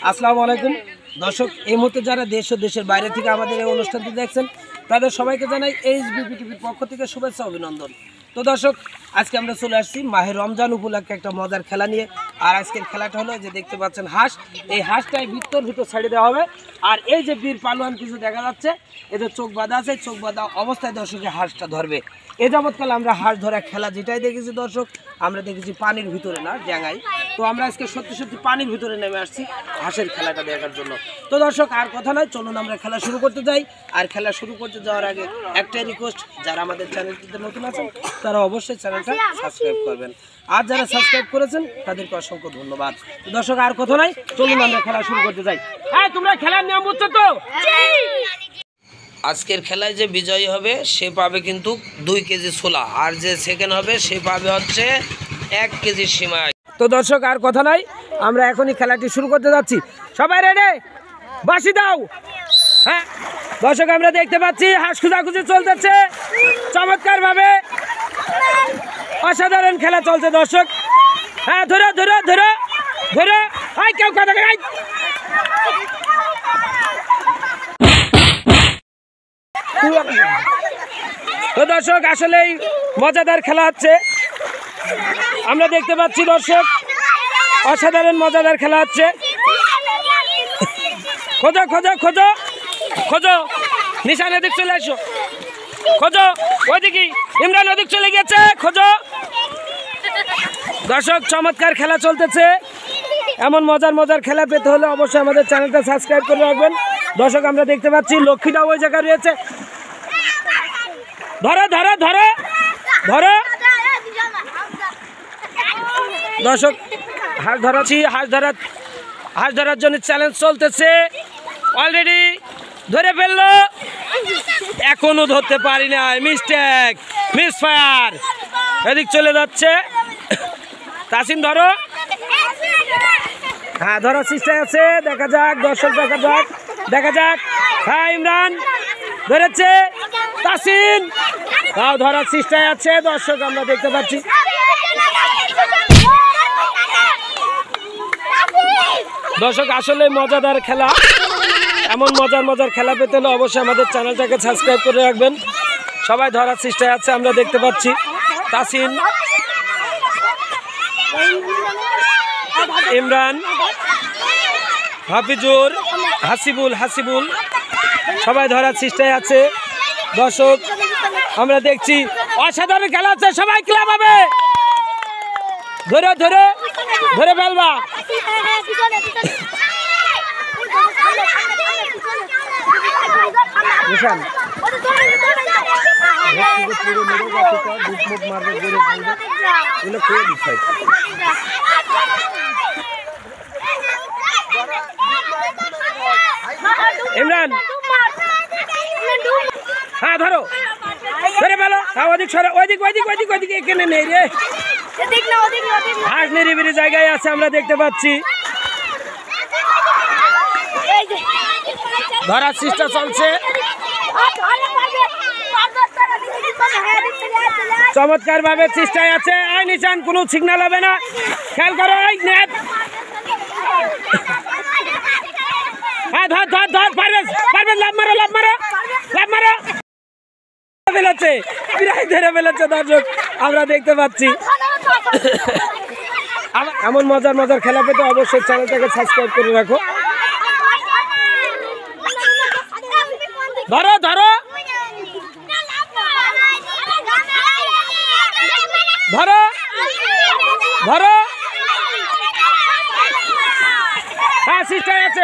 আসসালামু আলাইকুম দর্শক, এই মুহূর্তে যারা দেশ ও দেশের বাইরে থেকে আমাদের এই অনুষ্ঠানটি দেখছেন তাদের সবাইকে জানাই এইচবিপি টিভির পক্ষ থেকে শুভেচ্ছা অভিনন্দন। তো দর্শক, আজকে আমরা চলে আসছি মাহে রমজান উপলক্ষে একটা মজার খেলা নিয়ে। আর আজকের খেলাটা হলো যে দেখতে পাচ্ছেন হাঁস, এই হাঁসটাই ভিতর ছেড়ে দেওয়া হবে। আর এই যে বীর পালোয়ান কিছু দেখা যাচ্ছে, এদের চোখ বাঁধা আছে, চোখ বাঁধা অবস্থায় দর্শকের হাঁসটা ধরবে। এ যাবৎকাল আমরা হাঁস ধরা খেলা যেটাই দেখেছি দর্শক, আমরা দেখেছি পানির ভিতরে না ড্যাঙায়। তো আমরা আজকে সত্যি সত্যি পানির ভিতরে নেমে আসছি হাঁসের খেলাটা দেখার জন্য। তো দর্শক, আর কথা নয়, চলুন আমরা খেলা শুরু করতে যাই। আর খেলা শুরু করতে যাওয়ার আগে একটাই রিকোয়েস্ট, যারা আমাদের চ্যানেলটিতে নতুন আছেন তারা অবশ্যই চ্যানেলটা সাবস্ক্রাইব করবেন। আর যারা সাবস্ক্রাইব করেছেন তাদেরকে অসংখ্য ধন্যবাদ। দর্শক, আর কথা নয়, চলুন আমরা খেলা শুরু করতে যাই। হ্যাঁ, তোমরা খেলার নিয়ম বুঝছো তো? আজকের খেলায় যে বিজয়ী হবে সে পাবে কিন্তু 2 কেজি ছোলা, আর যে সেকেন্ড হবে সে পাবে হচ্ছে 1 কেজি সিমাই। তো দর্শক, আর কথা নাই, আমরা এখনই খেলাটি শুরু করতে যাচ্ছি। সবাই রেডি? বাঁশি দাও। হ্যাঁ দর্শক, আমরা দেখতে পাচ্ছি হাঁস খুঁজাখুঁজি চলতেছে চমৎকার ভাবে, অসাধারণ খেলা চলছে দর্শক। হ্যাঁ, ধরো ধরো ধরো ধরো, হাই কেউ কথা হাই। তো দর্শক, আসলেই মজাদার খেলা হচ্ছে, আমরা দেখতে পাচ্ছি দর্শক, অসাধারণ মজাদার খেলা হচ্ছে। খোঁজো খোঁজো খোঁজো খোঁজো, নিশান এদিক চলে আসো, খোঁজো ওইদিকে, ইমরান ওদিক চলে গেছে, খোঁজো। দর্শক, চমৎকার খেলা চলতেছে। এমন মজার মজার খেলা পেতে হলে অবশ্যই আমাদের চ্যানেলটা সাবস্ক্রাইব করে রাখবেন। দর্শক, আমরা দেখতে পাচ্ছি লক্ষ্মীটাও ওই জায়গায় রয়েছে। ধরো ধরো ধরো ধরো। দর্শক, হাঁস ধরাচ্ছি, হাঁস ধরার জন্য চ্যালেঞ্জ চলতেছে। অলরেডি ধরে ফেললো, এখনো ধরতে পারি না, মিস্টেক, মিসফায়ার। এদিক চলে যাচ্ছে, তাসিন ধরো। হ্যাঁ, ধরার চেষ্টায় আছে, দেখা যাক দর্শক, দেখা যাক। হ্যাঁ, ইমরান ধরেছে, তাসিন তাও ধরার চেষ্টায় আছে দর্শক, আমরা দেখতে পাচ্ছি। দর্শক, আসলে মজাদার খেলা। এমন মজার খেলা পেতে হলে অবশ্যই আমাদের চ্যানেলটাকে সাবস্ক্রাইব করে রাখবেন। সবাই ধরার চেষ্টায় আছে, আমরা দেখতে পাচ্ছি। তাসিন, ইমরান, হাফিজুর, হাসিবুল সবাই ধরার চেষ্টায় আছে দর্শক, আমরা দেখছি অসাধারণ খেলা হচ্ছে। সবাই ক্লাব হবে, ধরে ধরে ধরে ফেলবা। ইমরান, হ্যাঁ ধরো, ধরে ফেলো। হ্যাঁ, ওদিক সরে, ওইদিক এখানে নেই রে, হাঁস নিরিবিলি জায়গায় আছে, আমরা দেখতে পাচ্ছি। ধরার চেষ্টা চলছে, চমৎকার ভাবে চেষ্টায় আছে। আই নিশান, কোনো সিগন্যাল হবে না, খেয়াল করো। এই নেট, হ্যাঁ ধর ধর ধর, পারবেন, লাভ মারো ফেলেছে, প্রায় ধরে ফেলেছে দর্শক, আমরা দেখতে পাচ্ছি। এমন মজার খেলা পেতে অবশ্যই চ্যানেলটাকে সাবস্ক্রাইব করে রাখো। ধরো ধরো ধরো ধরো, হ্যাঁ চেষ্টায় আছে,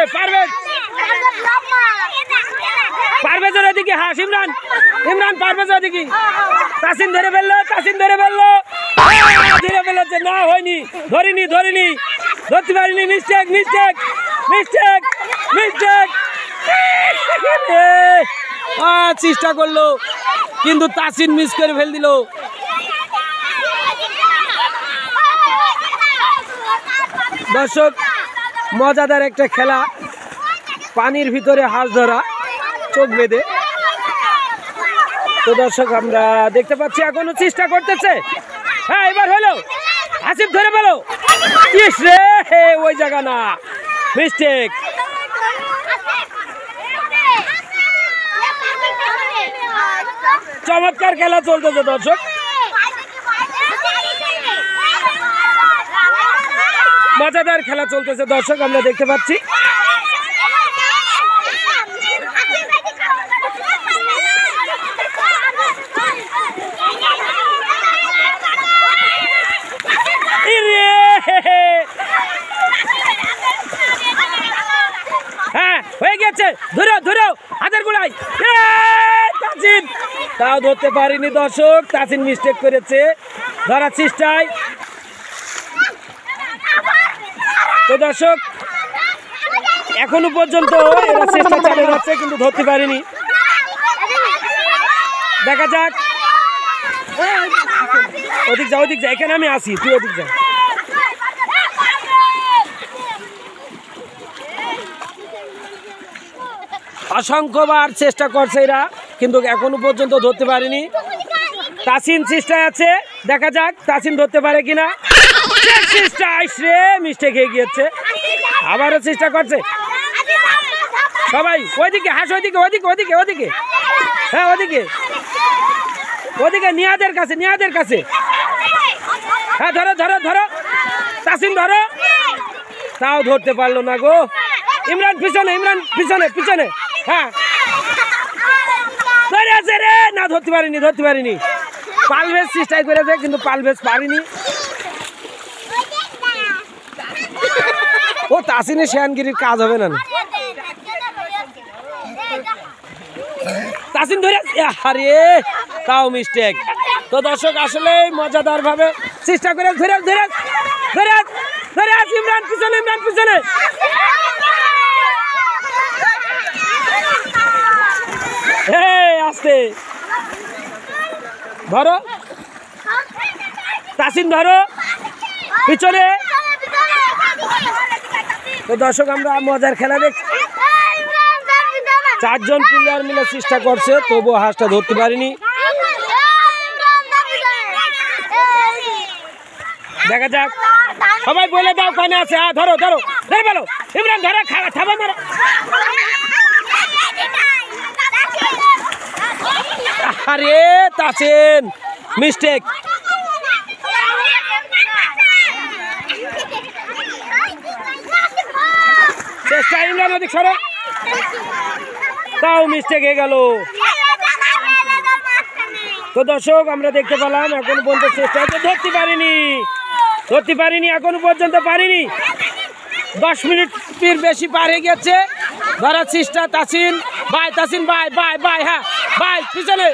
পারভেজের ওদিকে হাঁস, ইমরান পারভেজের ওদিকে। তাসিন ধরে ফেললো, ধরে ফেলেছে, না হয়নি, ধরিনি, ধরতে পারিনি, মিস্টেক। চেষ্টা করলো কিন্তু তাসিন মিস করে ফেল দিল। দর্শক, মজাদার একটা খেলা, পানির ভিতরে হাঁস ধরা চোখ বেঁধে। তো দর্শক, আমরা দেখতে পাচ্ছি এখনো চেষ্টা করতেছে। হ্যাঁ, এবার হলো, হাসিব ধরে পেলো, ইস রে, ওই জায়গা না, মিস্টেক। চমৎকার খেলা চলতেছে দর্শক, মজাদার খেলা চলতেছে দর্শক, আমরা দেখতে পাচ্ছি। হ্যাঁ হয়ে গেছে, ধরো ধরো হাতের গোড়ায়। তাসিন তাও ধরতে পারিনি দর্শক, তাসিন মিস্টেক করেছে ধরার চেষ্টায়। তো দর্শক এখনো পর্যন্ত এরা চেষ্টা চালিয়ে যাচ্ছে কিন্তু ধরতে পারিনি, দেখা যাক। ওদিক যা ওদিক যা, এখানে আমি আসি, তুই ওদিক যা। অসংখ্যবার চেষ্টা করছে এরা কিন্তু এখনো পর্যন্ত ধরতে পারেনি। তাসিন চেষ্টায় আছে, দেখা যাক তাসিন ধরতে পারে কিনা। চেষ্টা আসছে, মিস্টেক হয়ে গিয়েছে, আবারও চেষ্টা করছে। সবাই ওইদিকে হাস, ওইদিকে ওইদিকে ওইদিকে ওইদিকে, হ্যাঁ ওদিকে ওদিকে, নিয়াদের কাছে নিয়াদের কাছে। হ্যাঁ ধরো ধরো ধরো, তাসিন ধরো, তাও ধরতে পারলো না গো। ইমরান পিছনে, ইমরান পিছনে পিছনে, হ্যাঁ ধরে আছে রে, না ধরতে পারিনি ধরতে পারিনি। পালভেজ চেষ্টাই করেছে কিন্তু পালভেজ পারিনি। ও তাসিনের শেয়ানগিরির কাজ হবে না। তাসিন ধরে, আরে তাও মিস্টেক। তো দর্শক আসলে মজাদার ভাবে চেষ্টা করে ধরে ধরে ধরে ধরে আছে। ইমরান পিছনে, ইমরান পিছনে, আস্তে ধরো, তাসিন ধরো পিছনে। তো দর্শক আমরা মজার খেলা দেখছি, চারজন প্লেয়ার মিলে চেষ্টা করছে তবুও হাঁসটা ধরতে পারিনি। দেখা যাক, সবাই বলে দাও কানে আছে। হ্যাঁ ধরো ধরো ধরে পেলো, ইমরান ধরো, খাবার মারো। আরে তাসিন মিস্টেক। চেষ্টা, ইমরান ওদিক সরো, তাও মিস্টেক হয়ে গেল। তো দর্শক আমরা দেখতে পেলাম এখন পর্যন্ত চেষ্টা ধরতে পারিনি, ধরতে পারিনি, এখনো পর্যন্ত পারিনি। 10 মিনিটের বেশি পার হয়ে গেছে। ধরার চেষ্টা তাসিন ভাই, তাসিন ভাই ভাই ভাই, হ্যাঁ ভাই পিছনে।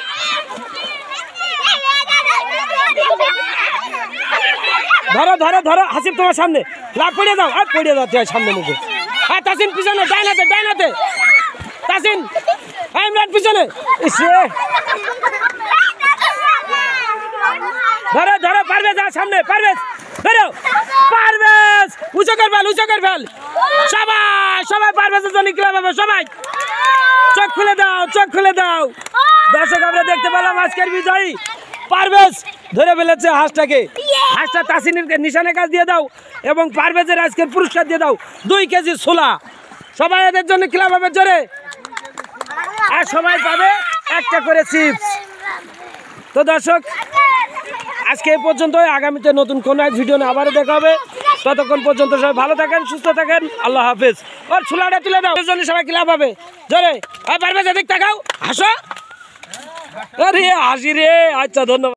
ধরো ধরো ধরো, হাসিব তোমার সামনে, লাভ পড়ে যাও, আর পড়ে যাচ্ছে সামনে মুখে। হ্যাঁ তাসিন পিছনে, ডাইনাতে ডাইনাতে, তাসিন ইমরান পিছনে। ধরো ধরো, পারভেজ আর সামনে, পারভেজ ধরো, পারভেজ উঁচু কর ফেল, উঁচু কর ফেল। সবাই সবাই পারভেজের জন্য ক্লাব হবে, সবাই চোখ খুলে দাও, চোখ খুলে দাও। দর্শক আমরা দেখতে পেলাম আজকের বিজয়ী পারভেজ ধরে ফেলেছে হাঁসটাকে। হাঁসটা তাসিনের নিশানের কাজ দিয়ে দাও এবং পারভেজের আজকের পুরস্কার দিয়ে দাও 2 কেজি ছোলা। সবাই এদের জন্য ক্লাব হবে জোরে, আর সবাই পাবে একটা করে চিপস। তো দর্শক আজকে এই পর্যন্ত, আগামীতে নতুন কোনো এক ভিডিও নিয়ে আবারও দেখা হবে। ততক্ষণ পর্যন্ত সবাই ভালো থাকেন, সুস্থ থাকেন, আল্লাহ হাফেজ। ওর ছোলাটা তুলে দাও, জন্য সবাই ক্লাব হবে জোরে। পারভেজ এদিক তাকাও, হাসো। আরে হাসি রে, আচ্ছা ধন্যবাদ।